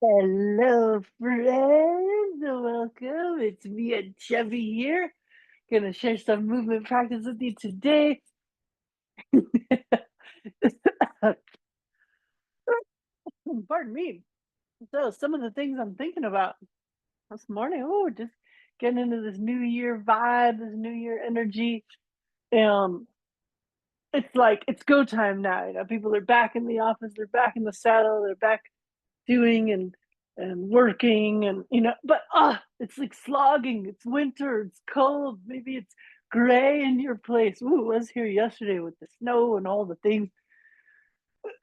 Hello, friends. Welcome. It's me and Chevy here. Gonna share some movement practice with you today. Pardon me. So, some of the things I'm thinking about this morning. Oh, just getting into this new year vibe, this new year energy. Um, it's like it's go time now. People are back in the office. They're back in the saddle. They're back doing and working and but it's like slogging. It's winter, it's cold, maybe it's gray in your place. Ooh, I was here yesterday with the snow and all the things.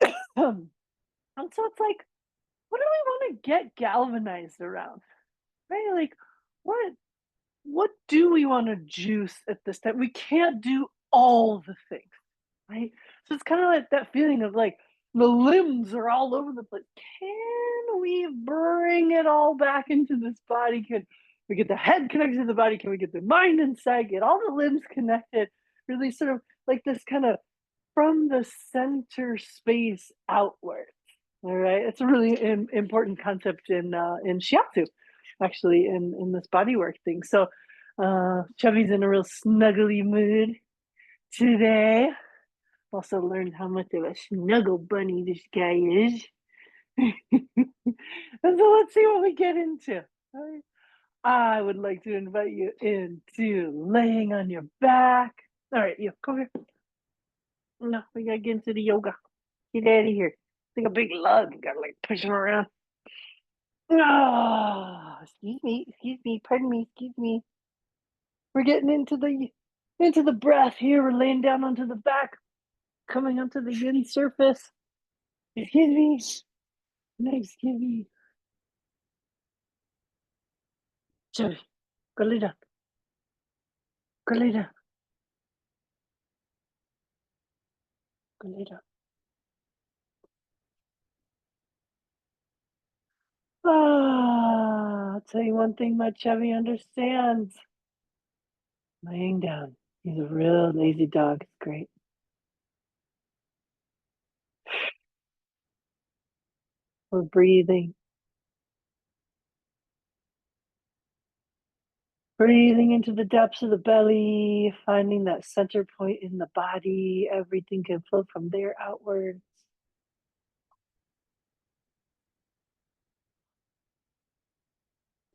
And so it's like, what do we want to get galvanized around, right? Like, what what do we want to juice at this time? We can't do all the things, right? So it's kind of like that feeling of like the limbs are all over the place. Can we bring it all back into this body? Can we get the head connected to the body? Can we get the mind inside? Get all the limbs connected? Really sort of like this kind of from the center space outward. All right, it's a really important concept in shiatsu, actually, in this body work thing. So, Chevy's in a real snuggly mood today. Also learned how much of a snuggle bunny this guy is. And so let's see what we get into. All right. I would like to invite you into laying on your back. All right, you come here. No, we gotta get into the yoga. Get out of here. It's like a big lug. You gotta like push him around. Oh, excuse me, pardon me, excuse me. We're getting into the breath here. We're laying down onto the back, coming onto the yin surface. Excuse me. No, excuse me. Sorry. Go lay down. Go lay down. Go lay down. Ah, I'll tell you one thing my Chevy understands. Laying down. He's a real lazy dog. It's great. We're breathing. Breathing into the depths of the belly, finding that center point in the body. Everything can flow from there outwards.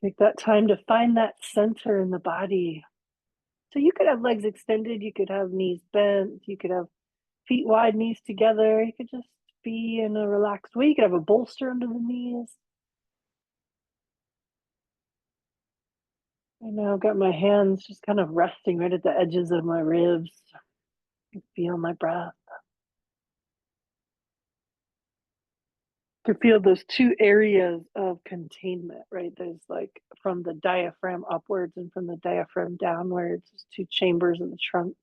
Take that time to find that center in the body. So you could have legs extended, you could have knees bent, you could have feet wide, knees together. You could just be in a relaxed way. You could have a bolster under the knees. I now I've got my hands just kind of resting right at the edges of my ribs. Feel my breath. To feel those two areas of containment, right? There's like from the diaphragm upwards and from the diaphragm downwards, two chambers in the trunk.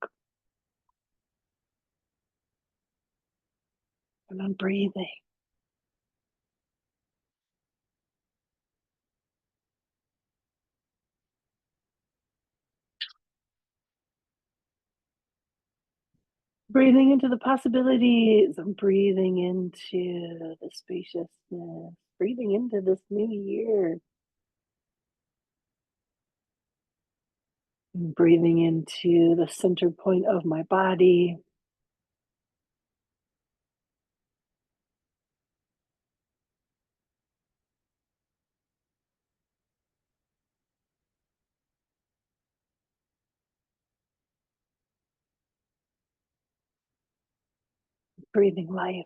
And I'm breathing. Breathing into the possibilities. I'm breathing into the spaciousness, breathing into this new year. I'm breathing into the center point of my body. Breathing life.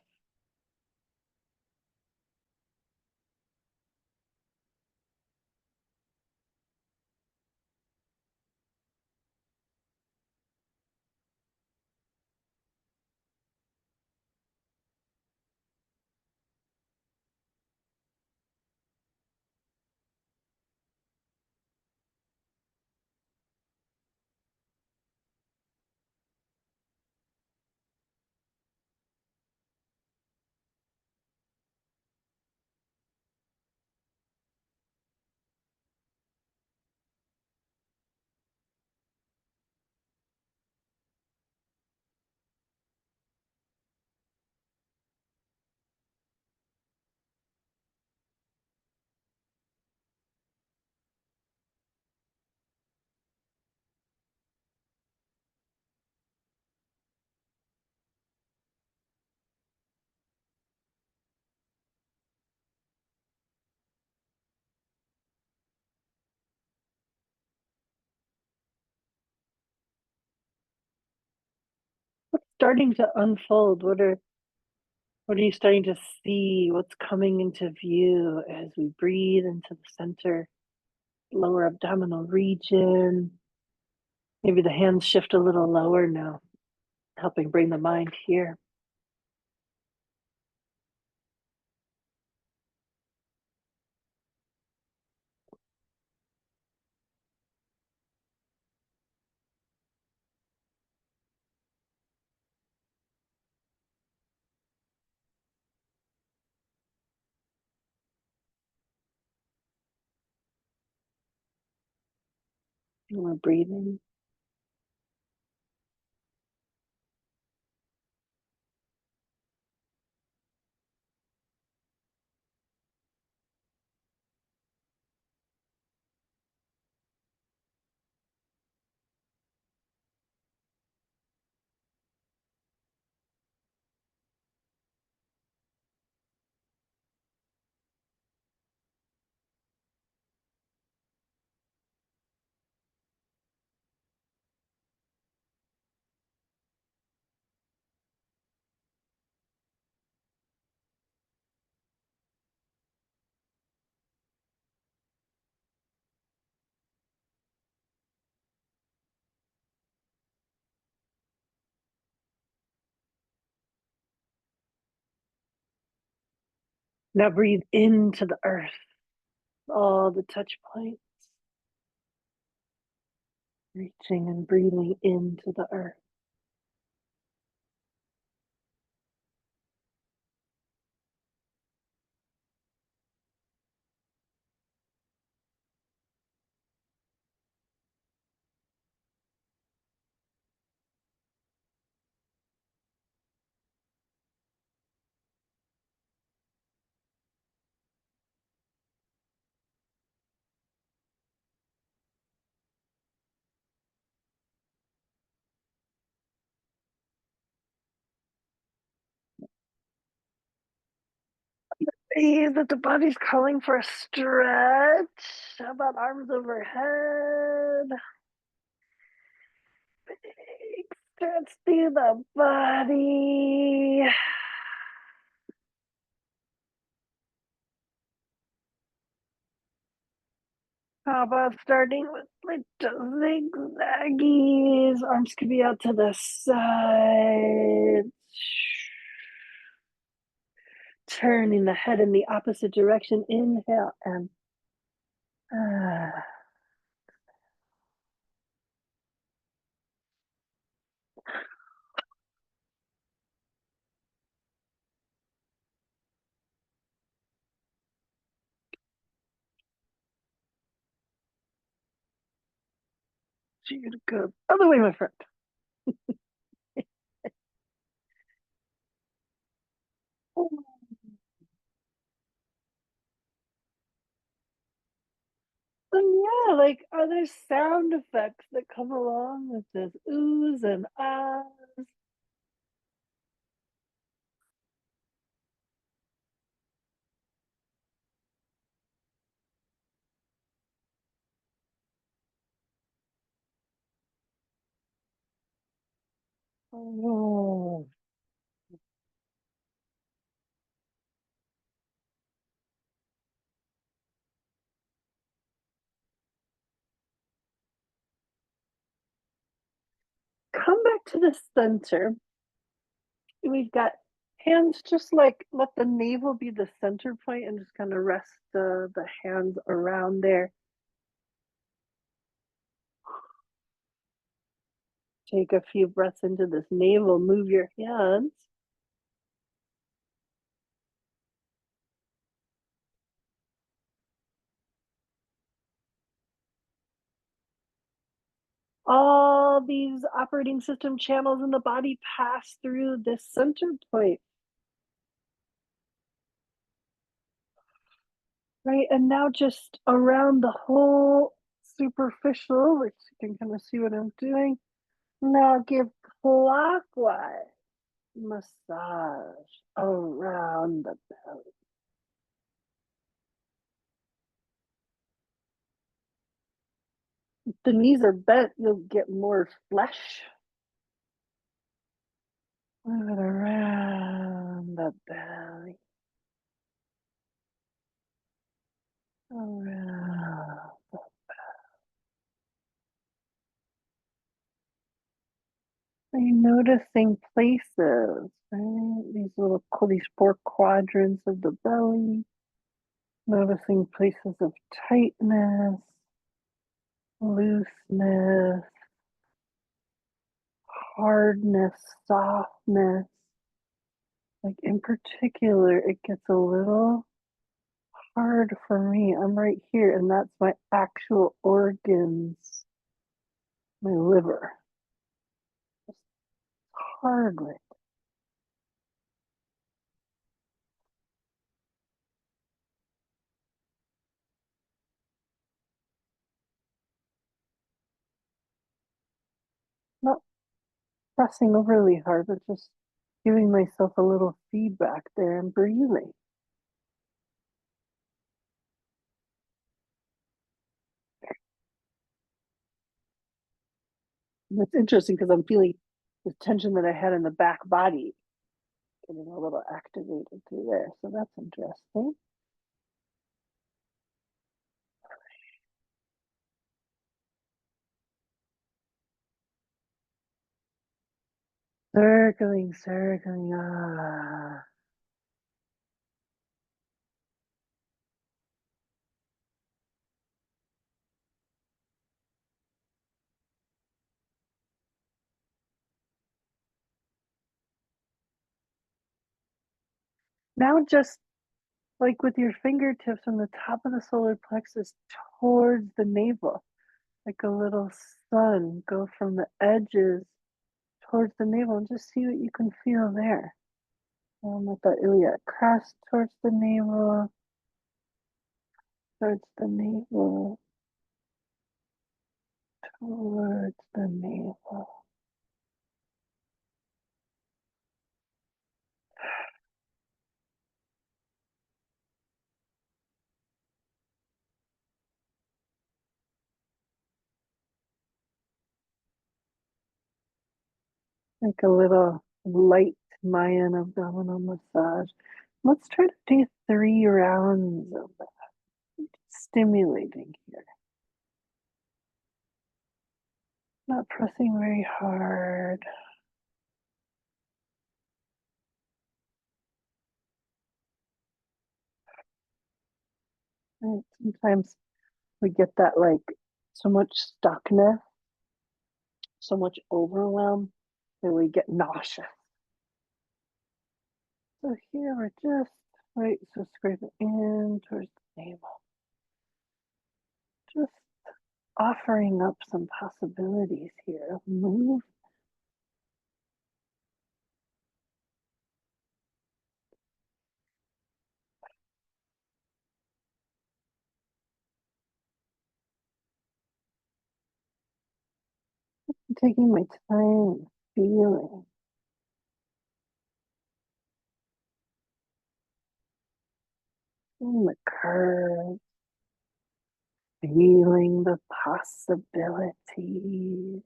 starting to unfold? What are you starting to see? What's coming into view as we breathe into the center, lower abdominal region? Maybe the hands shift a little lower now, helping bring the mind here. And we're breathing. Now breathe into the earth, all the touch points, reaching and breathing into the earth. Breathe that the body's calling for a stretch. How about arms overhead? Big stretch through the body. How about starting with little zigzaggies? Arms could be out to the side. Turning the head in the opposite direction. Inhale and ah. You're good. Other way, my friend. And yeah, like, are there sound effects that come along with this oohs and ahs? Oh, come back to the center. We've got hands just like let the navel be the center point and just kind of rest the hands around there. Take a few breaths into this navel, move your hands. All these operating system channels in the body pass through this center point, right? And now just around the whole superficial, which you can kind of see what I'm doing. Now give clockwise massage around the belly. If the knees are bent, you'll get more flesh. Move it around the belly, around. Are you noticing places, right? These four quadrants of the belly, noticing places of tightness, looseness, hardness, softness. Like in particular, it gets a little hard for me. I'm right here, and that's my actual organs, my liver. It's hard, right? Not pressing overly hard, but just giving myself a little feedback there and breathing. And it's interesting because I'm feeling the tension that I had in the back body getting a little activated through there. So that's interesting. Circling, circling. Ah. Now just like with your fingertips from the top of the solar plexus towards the navel, like a little sun, go from the edges towards the navel and just see what you can feel there. With the iliac crest towards the navel, towards the navel. Like a little light Mayan abdominal massage. Let's try to do 3 rounds of that. Stimulating here. Not pressing very hard. And sometimes we get that like so much stuckness, so much overwhelm that we get nauseous. So here we're just right, so scrape it in towards the navel. Just offering up some possibilities here. Move. Taking my time, feeling, feeling the curve, feeling the possibilities.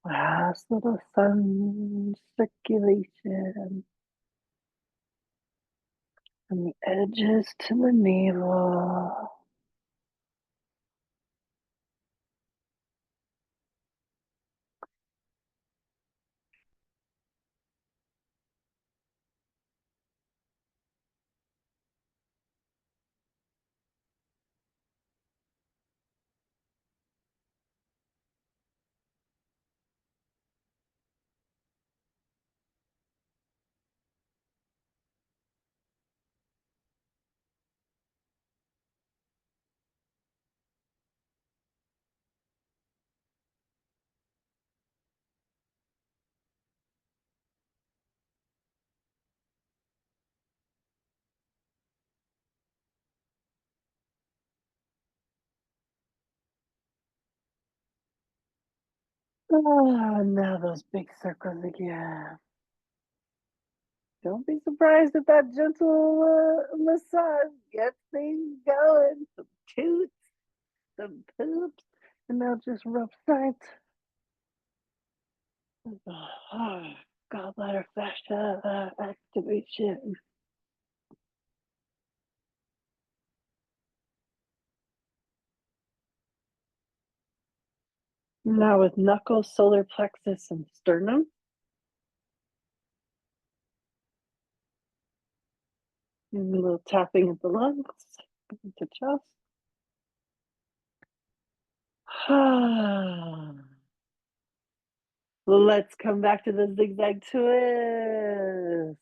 Last little sun circulation from the edges to the navel. Ah, now those big circles again. Don't be surprised if that gentle massage gets things going. Some toots, some poops, and now just rough sides. Oh, gallbladder fascia activation. Now with knuckles, solar plexus, and sternum. And a little tapping at the lungs, the chest. Let's come back to the zigzag twist.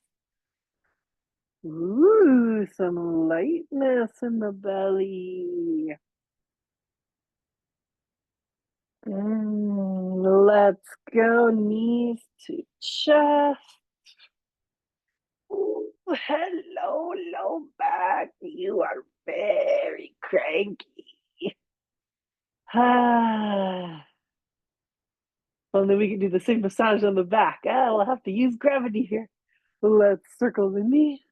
Ooh, some lightness in the belly. Let's go knees to chest. Ooh, hello, low back. You are very cranky. Ah. Well, then we can do the same massage on the back. We'll have to use gravity here. Let's circle the knee.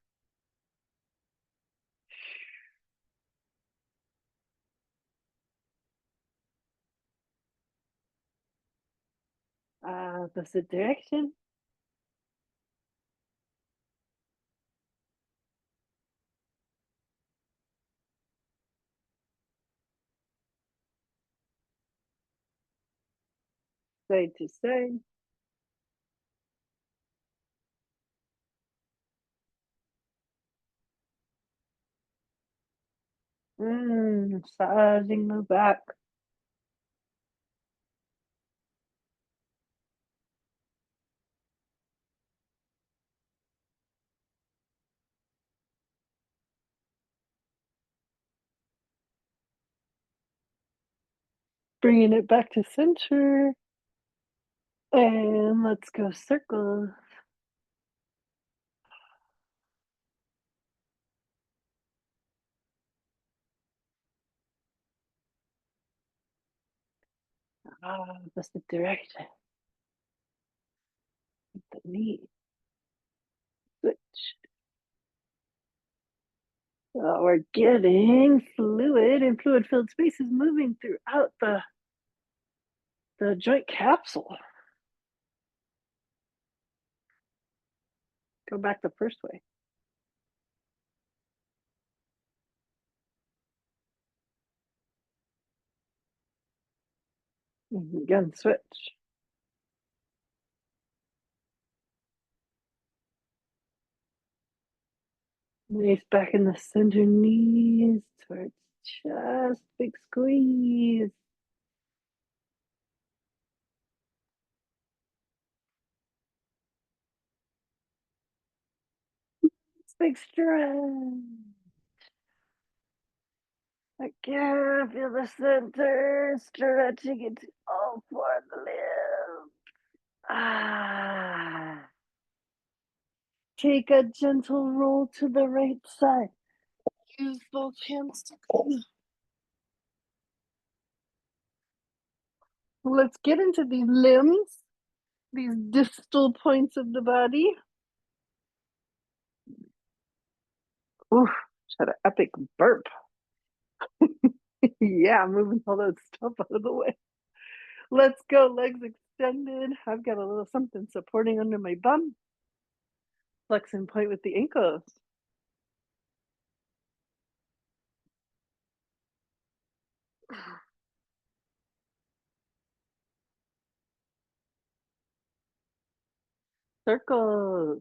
Opposite direction. Side to side. Massaging the back. Bringing it back to center. And let's go circle. Opposite direction. The knee. Switch. We're getting fluid and fluid-filled spaces moving throughout the joint capsule. Go back the first way. Again, switch. Knees back in the center, knees towards chest, big squeeze. Big stretch. Again, feel the center, stretching into all four of the limbs. Take a gentle roll to the right side. Use both hands to go. Let's get into these limbs, these distal points of the body. Oof, just had an epic burp. Yeah, moving all that stuff out of the way. Let's go, legs extended. I've got a little something supporting under my bum. Flex and point with the ankles. Circles.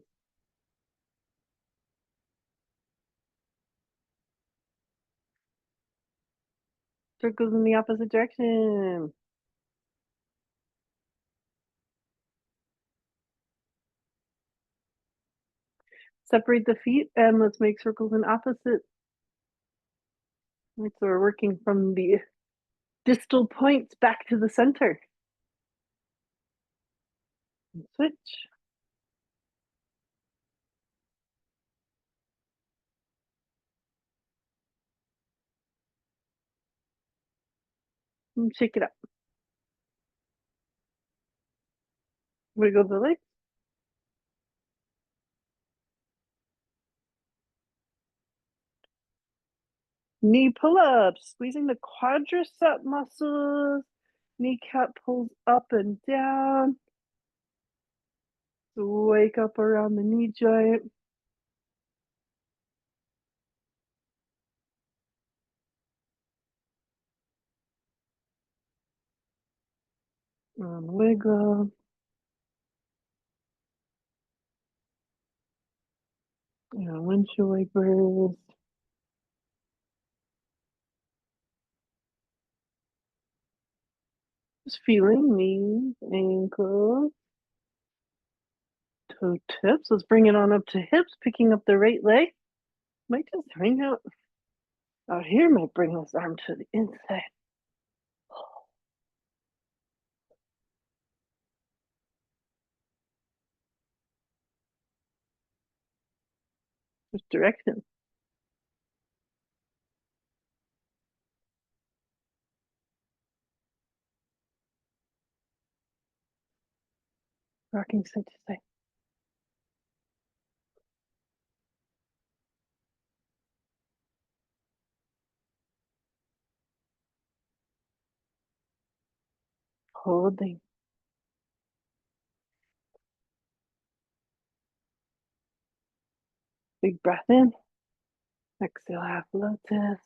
Circles in the opposite direction. Separate the feet and let's make circles in opposite. So we're working from the distal points back to the center. Switch. And shake it up. Wiggle the legs. Knee pull-ups, squeezing the quadricep muscles. Kneecap pulls up and down. Wake up around the knee joint. And wiggle. And windshield wipers. Just feeling knees, ankles, toe tips. Let's bring it on up to hips, picking up the right leg. Might just hang out here, might bring this arm to the inside. Which direction? Rocking side to side. Holding. Big breath in. Exhale, half lotus.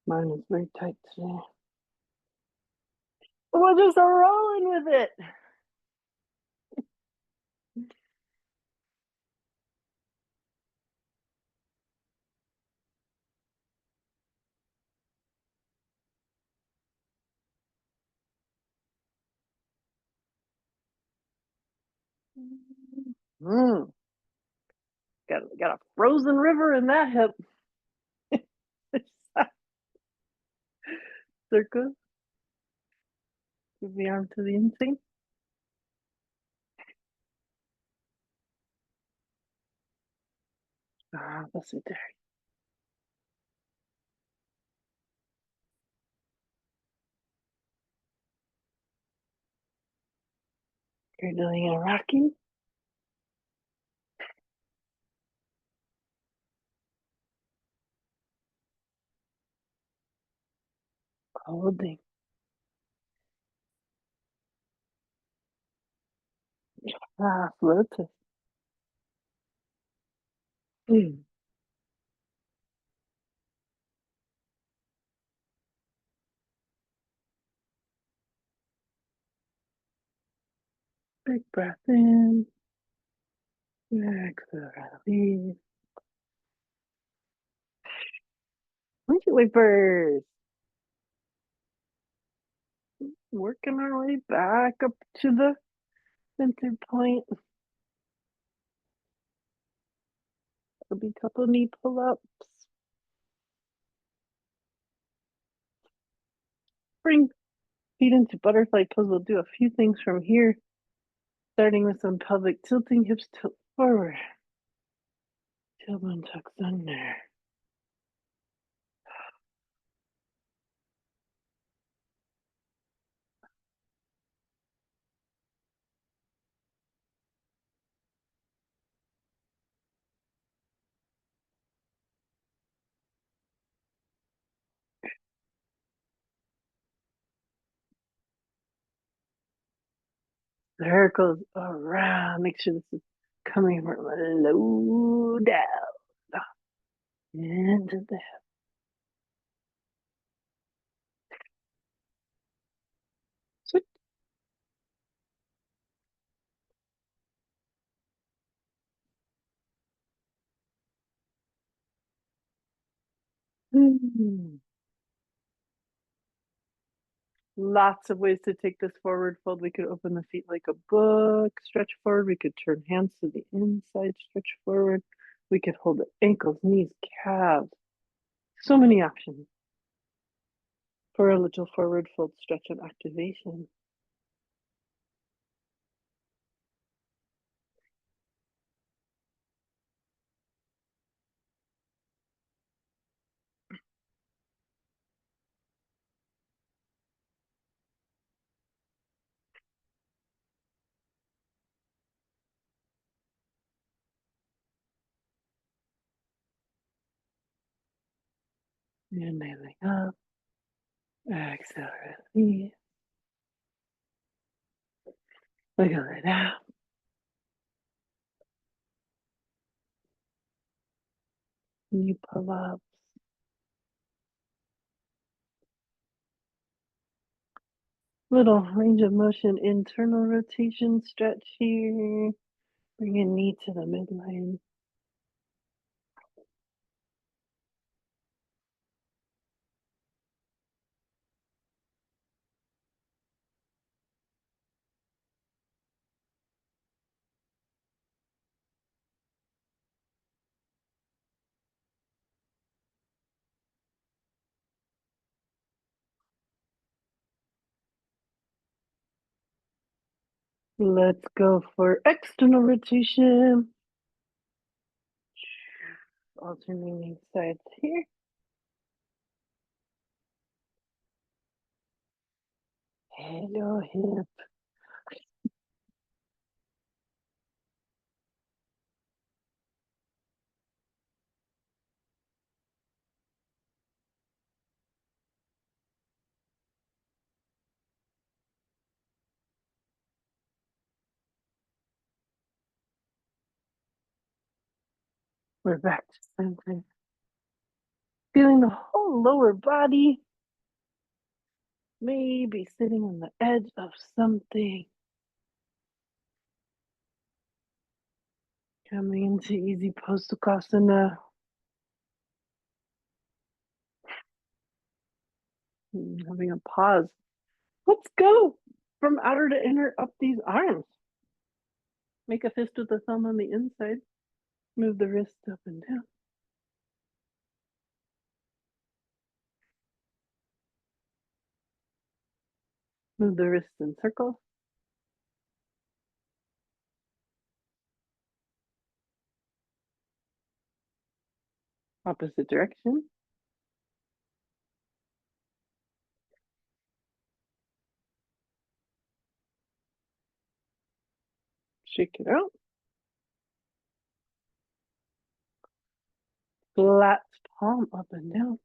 Mine is very tight today. We're just rolling with it. Mm. Got a frozen river in that hip. Circle. Give the arm to the inside. Ah, that's it there. You're doing a rocking. Holding. Half lotus. Mm. Big breath in. Exhale, release. Windshield wipers. Working our way back up to the center point. There'll be a couple knee pull-ups. Bring feet into butterfly pose. We'll do a few things from here, starting with some pelvic tilting, hips tilt forward. Tailbone tucks under. Circles around. Make sure this is coming from low down into the hip. Switch. Lots of ways to take this forward fold. We could open the feet like a book, stretch forward. We could turn hands to the inside, stretch forward. We could hold the ankles, knees, calves. So many options for a little forward fold stretch and activation. Inhaling up, exhale, release, wiggle it out, knee pull ups, little range of motion, internal rotation stretch here. Bring your knee to the midline. Let's go for external rotation. Alternating sides here. Hello, hip. We're back to center. Feeling the whole lower body. Maybe sitting on the edge of something. Coming into easy postukasana. Having a pause. Let's go from outer to inner up these arms. Make a fist with the thumb on the inside. Move the wrists up and down. Move the wrists in circles. Opposite direction. Shake it out. Flat palm up and down.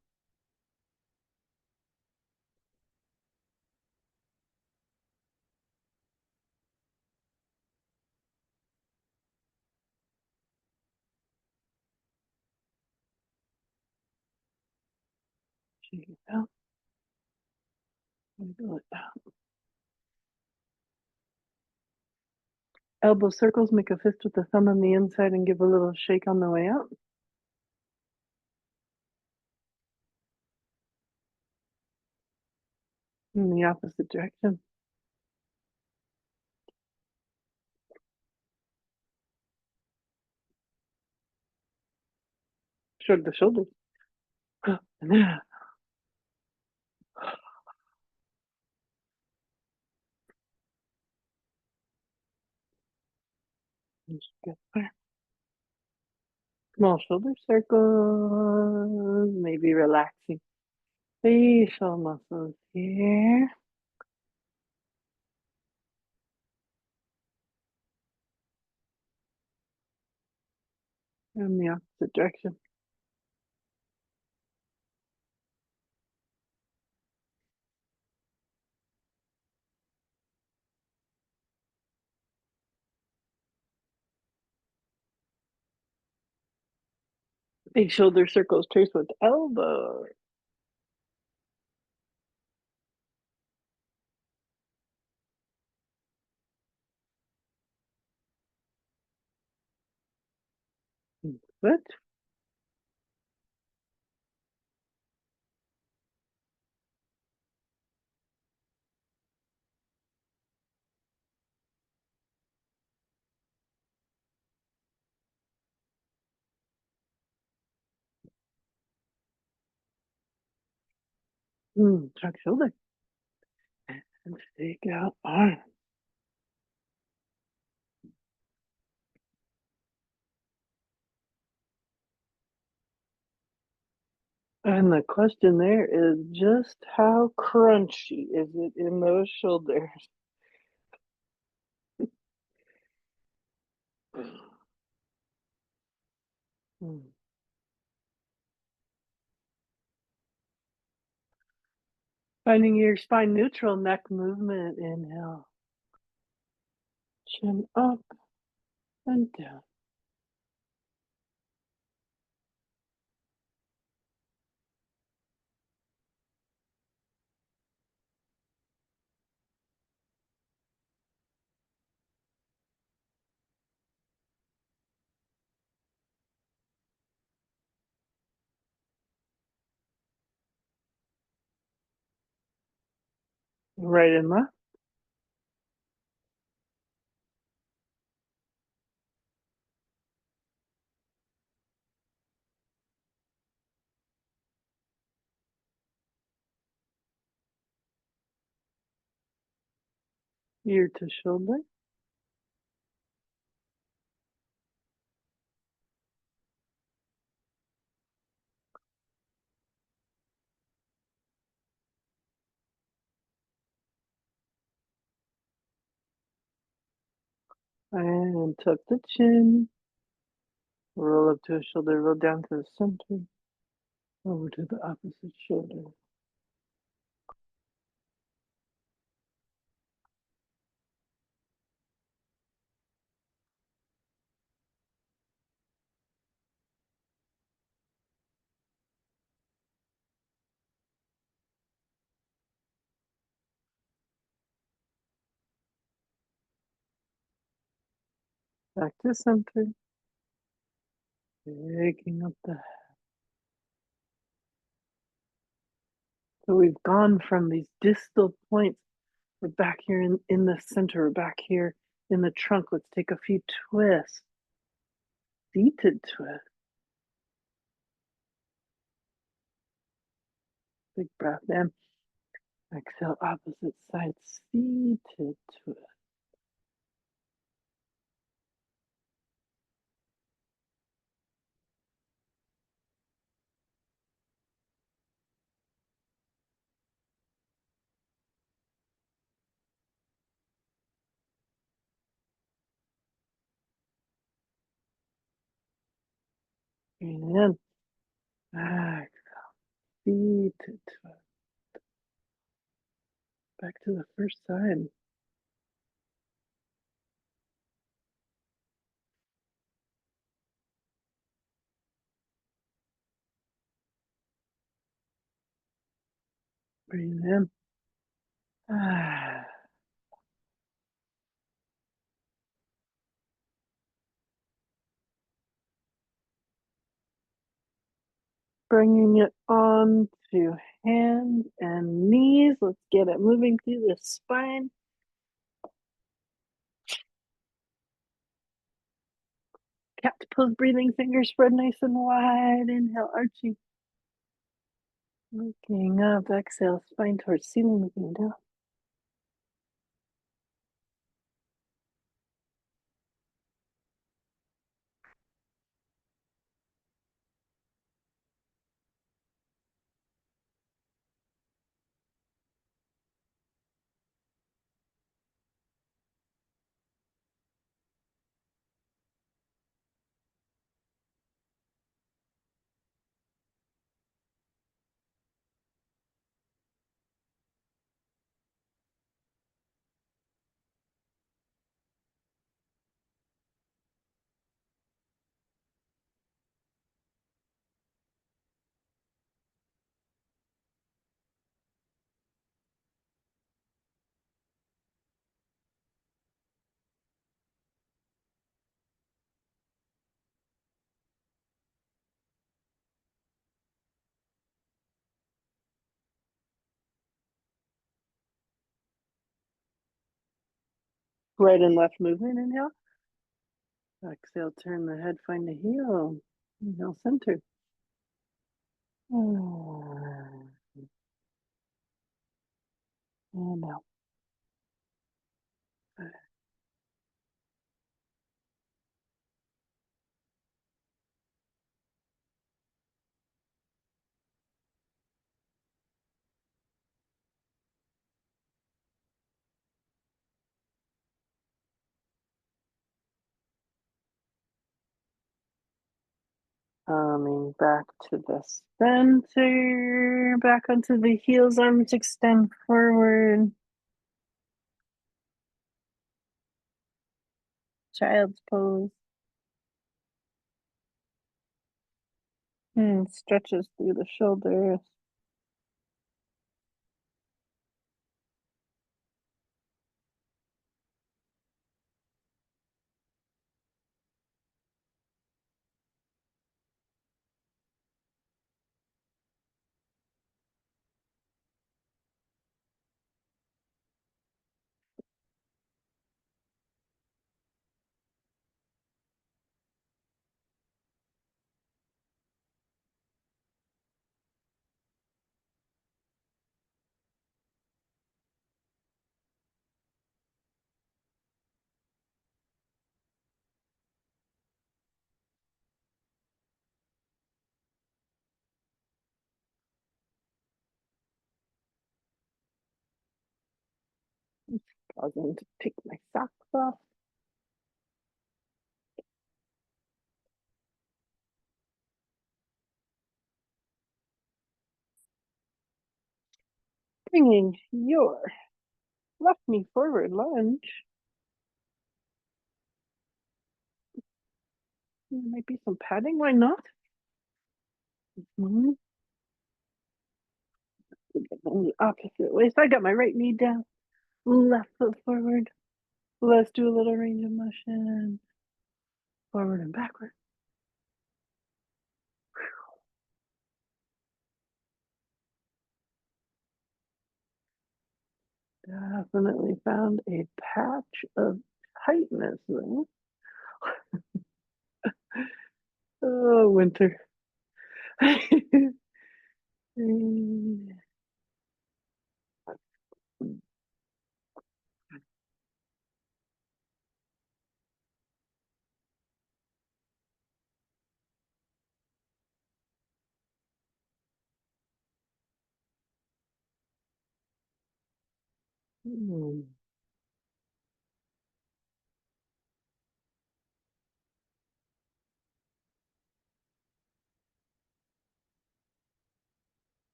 Shake it out. Wiggle it out. Elbow circles, make a fist with the thumb on the inside and give a little shake on the way out. In the opposite direction. Shrug the shoulders. Small shoulder circles, maybe relaxing facial muscles here. In the opposite direction. Big shoulder circles trace with elbow. Foot. Shrug shoulder. And stick out arm. And the question there is just how crunchy is it in those shoulders? Finding your spine neutral, neck movement, inhale. Chin up and down. Right and left. Ear to shoulder. And tuck the chin. Roll up to a shoulder, roll down to the center. Over to the opposite shoulder. Back to center. Picking up the. So we've gone from these distal points. We're back here in the center. We're back here in the trunk. Let's take a few twists. Seated twist. Big breath in. Exhale, opposite side. Seated twist. Breathe in. Back. Seated twist. Back to the first side. Breathe in. Ah. Bringing it on to hands and knees. Let's get it moving through the spine. Cat pose breathing, fingers spread nice and wide. Inhale, arching. Looking up, exhale, spine towards ceiling, looking down. Right and left movement, inhale. Exhale, turn the head, find the heel. Inhale, center. And out. Coming back to the center, back onto the heels, arms extend forward. Child's pose. And stretches through the shoulders. Pausing to take my socks off. Bringing your left knee forward, lunge. There might be some padding, why not? Mm-hmm. On the opposite way. So I got my right knee down, left foot forward. Let's do a little range of motion. Forward and backward. Definitely found a patch of tightness there. Oh, winter.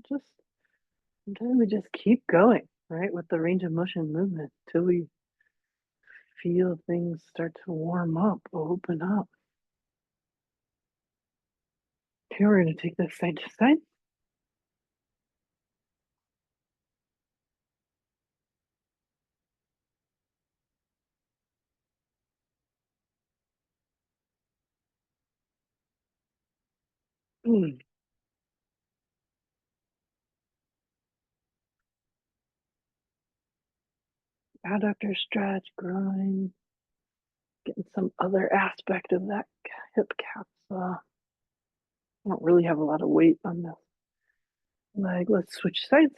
Just sometimes we just keep going, right, with the range of motion movement till we feel things start to warm up, open up. Okay, we're going to take this side to side. Adductor stretch, groin, getting some other aspect of that hip capsule. I don't really have a lot of weight on this leg. Let's switch sides.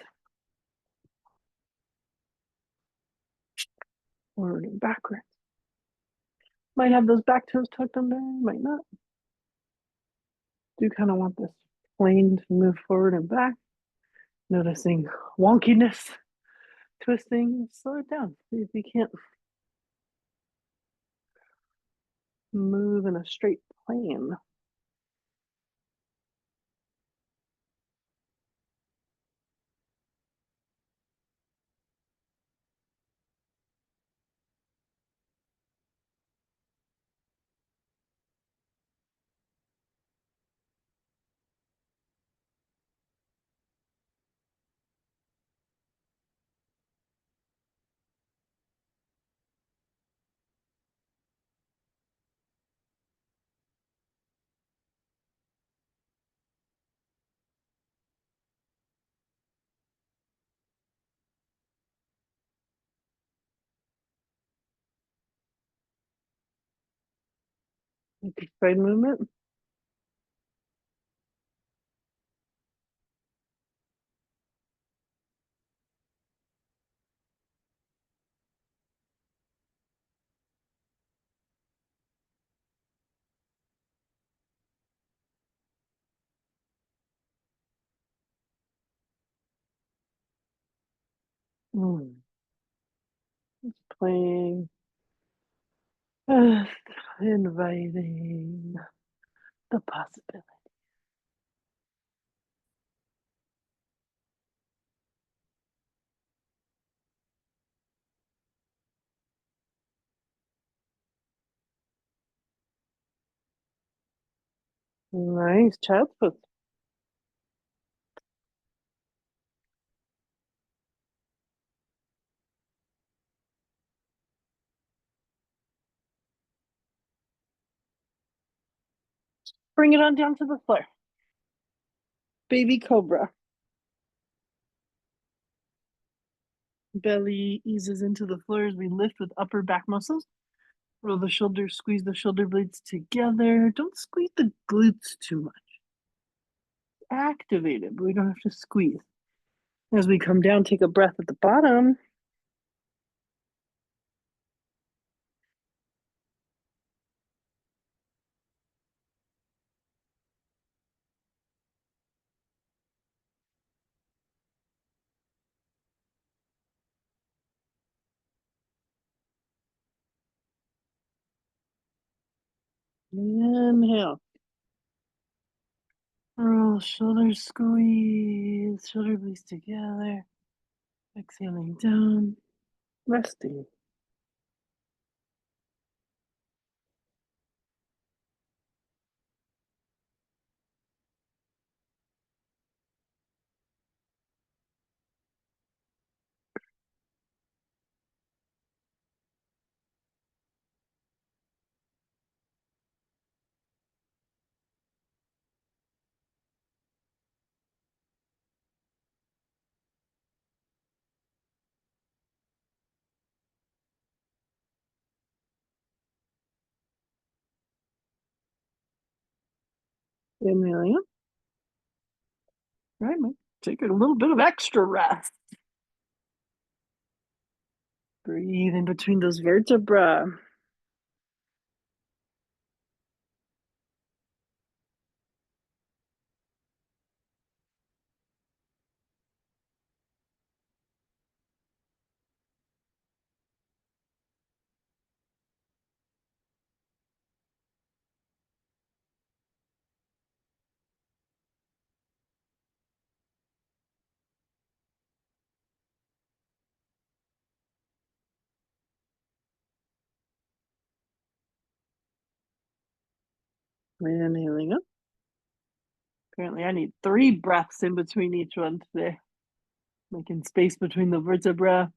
Forward and backwards. Might have those back toes tucked under, might not. Do kind of want this plane to move forward and back. Noticing wonkiness, twisting, slow it down. See if you can't move in a straight plane. Side movement. Just playing. Inviting the possibility. Nice child's pose. Bring it on down to the floor. Baby cobra. Belly eases into the floor as we lift with upper back muscles. Roll the shoulders, squeeze the shoulder blades together. Don't squeeze the glutes too much. Activate it, but we don't have to squeeze. As we come down, take a breath at the bottom. Inhale. Roll, shoulders squeeze, shoulder blades together. Exhaling down, resting. Inhaling up. Right, Mike. Take a little bit of extra rest. Breathe in between those vertebrae. Inhaling up. Apparently, I need 3 breaths in between each one today. Making space between the vertebrae.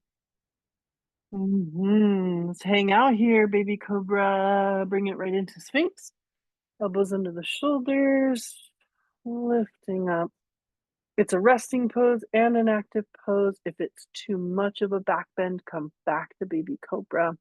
Let's hang out here, baby cobra. Bring it right into Sphinx. Elbows under the shoulders. Lifting up. It's a resting pose and an active pose. If it's too much of a back bend, come back to baby cobra.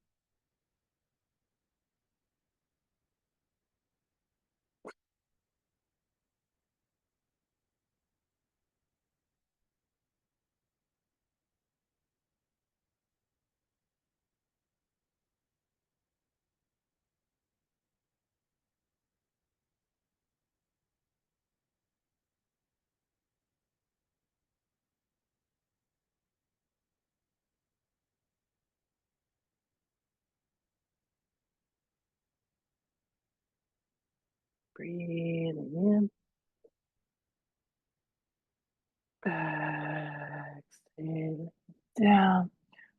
Breathing in. Exhale down.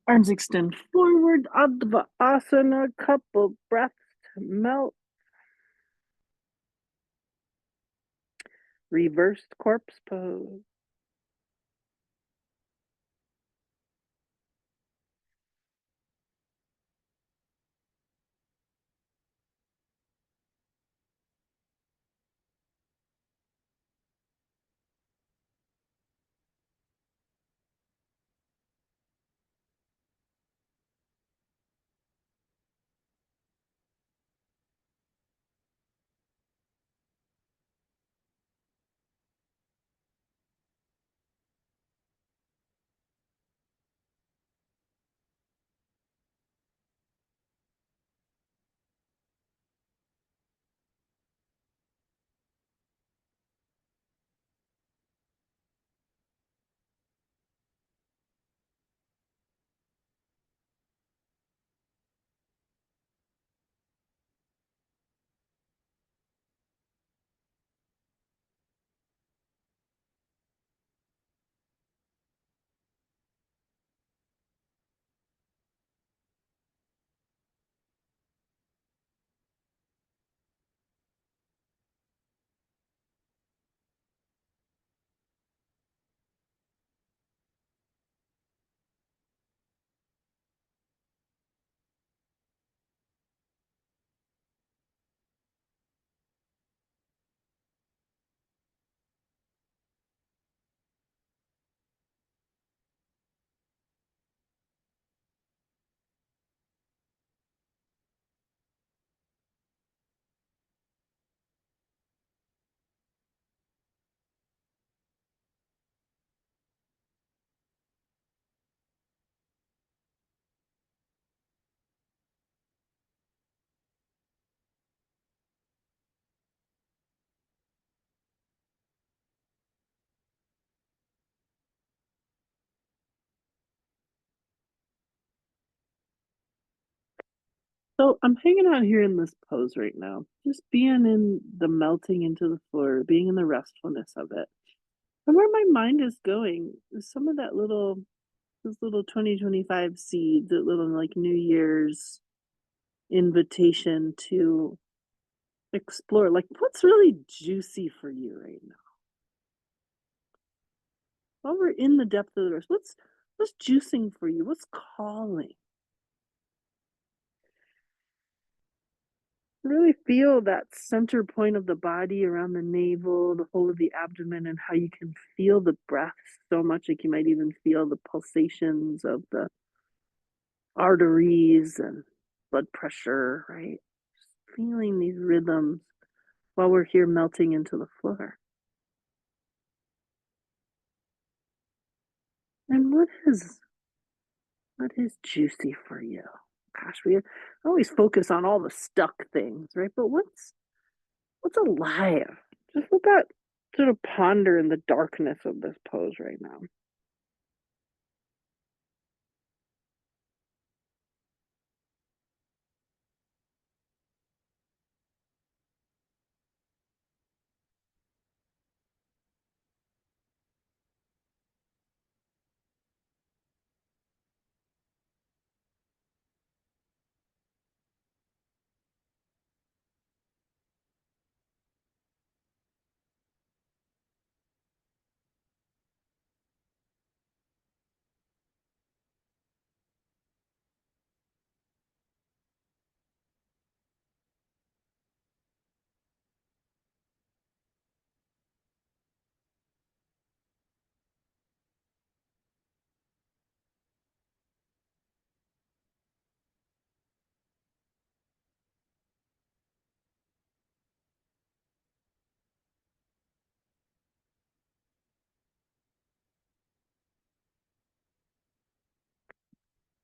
Arms extend forward. Adva Asana. Couple breaths to melt. Reversed corpse pose. So I'm hanging out here in this pose right now, just being in the melting into the floor, being in the restfulness of it. And where my mind is going is some of that little, those little 2025 seeds, that little like New Year's invitation to explore, like what's really juicy for you right now. While we're in the depth of the rest, what's juicing for you? What's calling? Really feel that center point of the body around the navel, the whole of the abdomen, and how you can feel the breath so much, like you might even feel the pulsations of the arteries and blood pressure, right? Feeling these rhythms while we're here melting into the floor. And what is juicy for you? Gosh, we always focus on all the stuck things, right? But what's alive? Just let that sort of ponder in the darkness of this pose right now.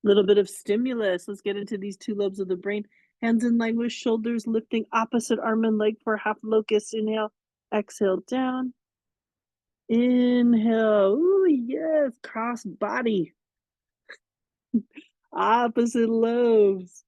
Little bit of stimulus. Let's get into these two lobes of the brain. Hands in line with shoulders, lifting opposite arm and leg for half locust. Inhale, exhale down. Inhale. Ooh, yes. Cross body. Opposite lobes.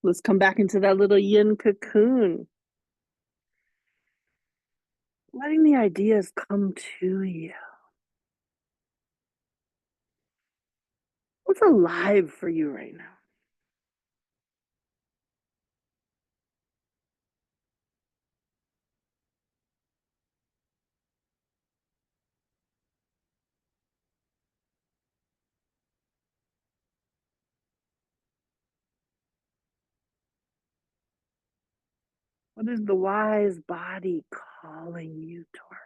Let's come back into that little yin cocoon. Letting the ideas come to you. What's alive for you right now? What is the wise body calling you toward?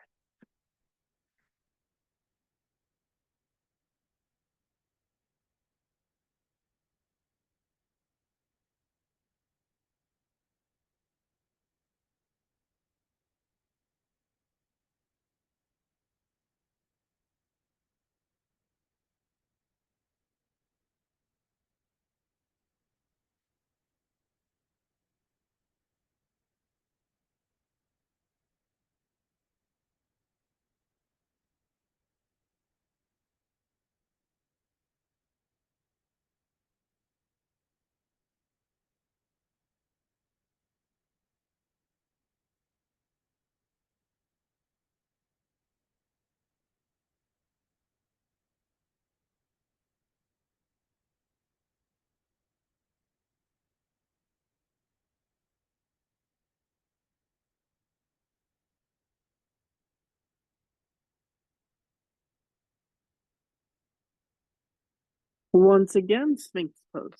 Once again, Sphinx pose.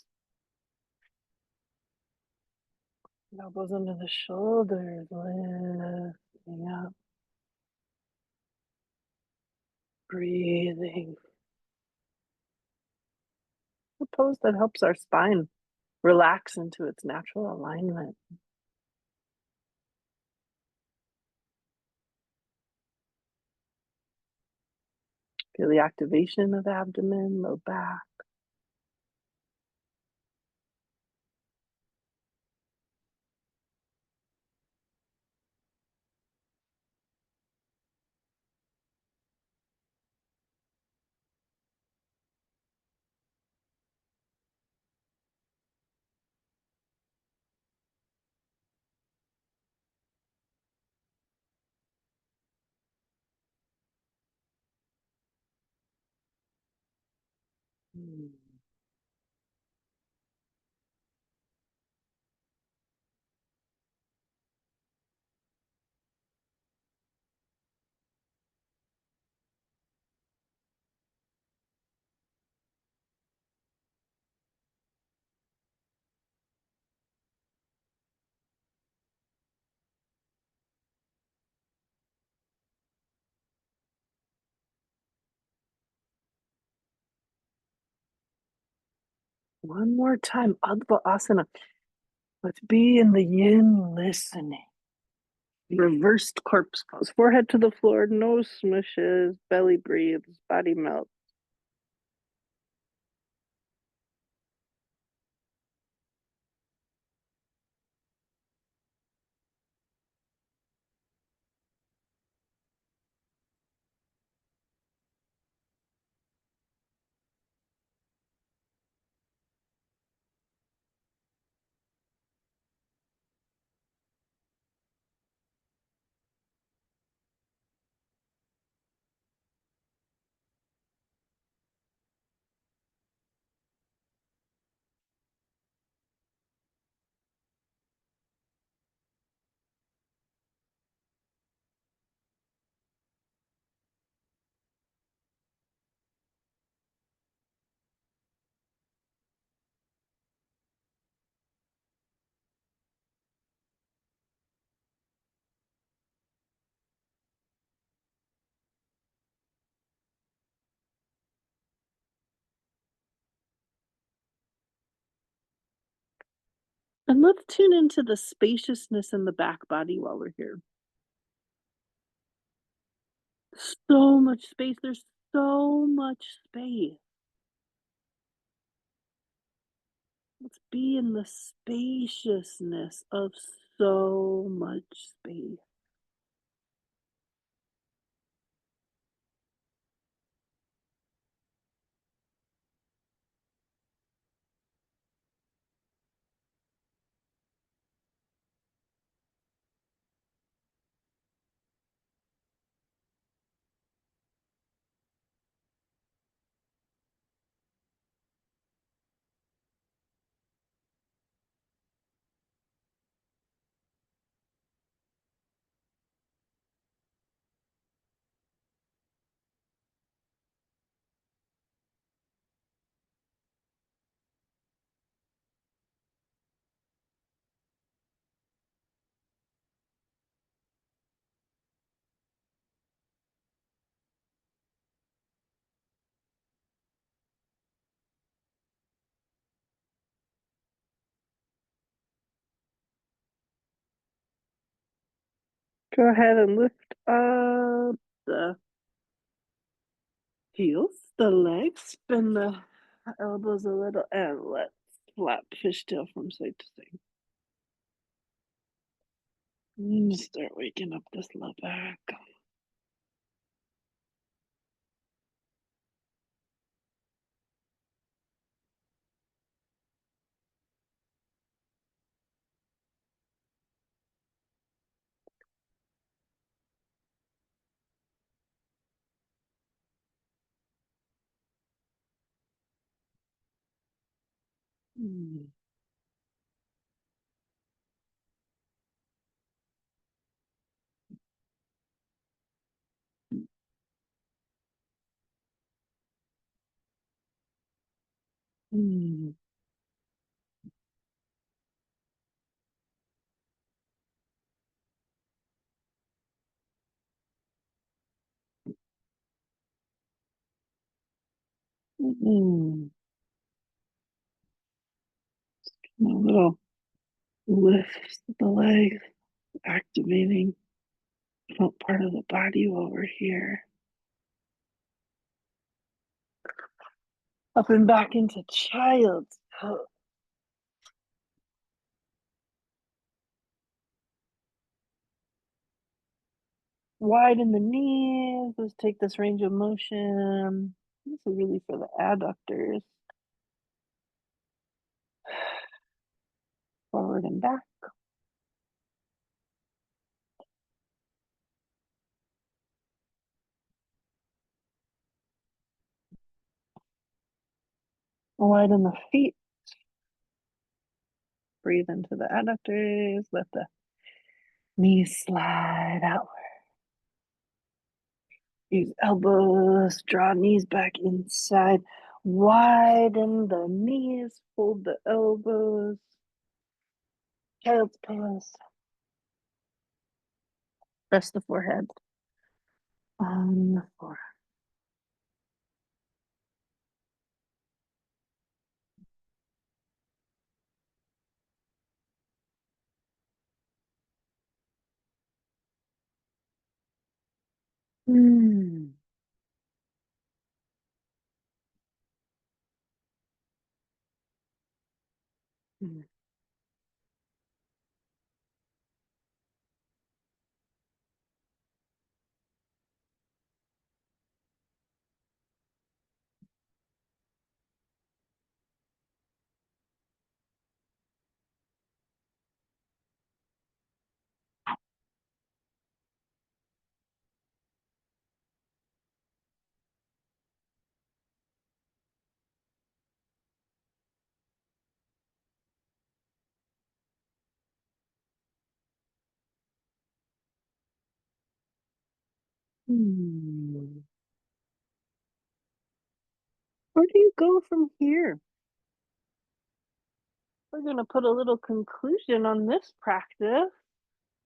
Elbows under the shoulders, lifting up, breathing. A pose that helps our spine relax into its natural alignment. Feel the activation of abdomen, low back. Hmm. One more time, Adva Asana. Let's be in the yin listening. Reversed corpse pose. Forehead to the floor, nose smushes, belly breathes, body melts. And let's tune into the spaciousness in the back body while we're here. So much space. There's so much space. Let's be in the spaciousness of so much space. Go ahead and lift up the heels, the legs, spin the elbows a little, and let's flap fishtail from side to side. And start waking up this low back. Mm. Mm. Mm. A little lift the legs, activating front part of the body while we're here. Up and back into child's pose. Widen the knees. Let's take this range of motion. This is really for the adductors. Forward and back. Widen the feet. Breathe into the adductors. Let the knees slide out. Use elbows, draw knees back inside. Widen the knees, fold the elbows. Child's pose. Rest the forehead on the floor. Mm. Mm. Mm. Where do you go from here? We're going to put a little conclusion on this practice.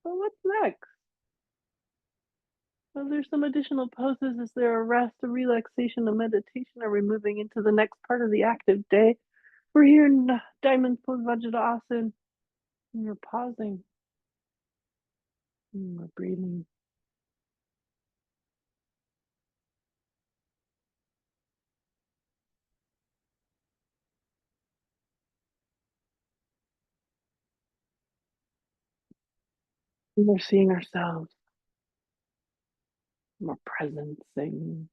So what's next? Are there some additional poses? Is there a rest, a relaxation, a meditation? Are we moving into the next part of the active day? We're here in Diamond Pose Vajradasana, and we're pausing. And we're breathing. And we're seeing ourselves. We're presencing.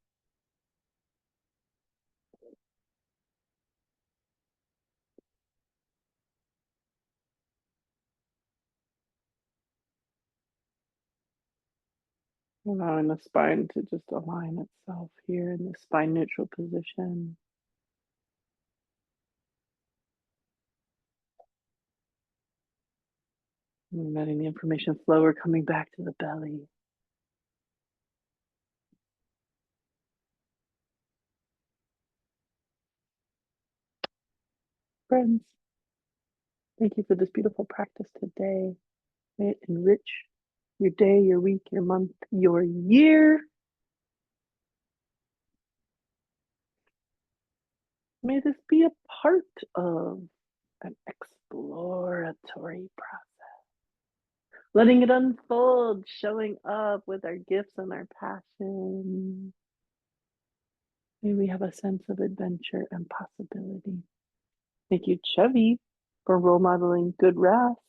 Allowing the spine to just align itself here in the spine neutral position. And letting the information flow, we're coming back to the belly. Friends, thank you for this beautiful practice today. May it enrich your day, your week, your month, your year. May this be a part of an exploratory process. Letting it unfold, showing up with our gifts and our passion. May we have a sense of adventure and possibility. Thank you, Chevy, for role modeling good rest.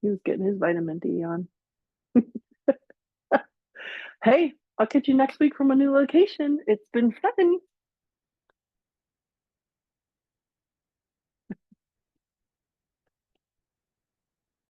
He was getting his vitamin D on. Hey, I'll catch you next week from a new location. It's been fun.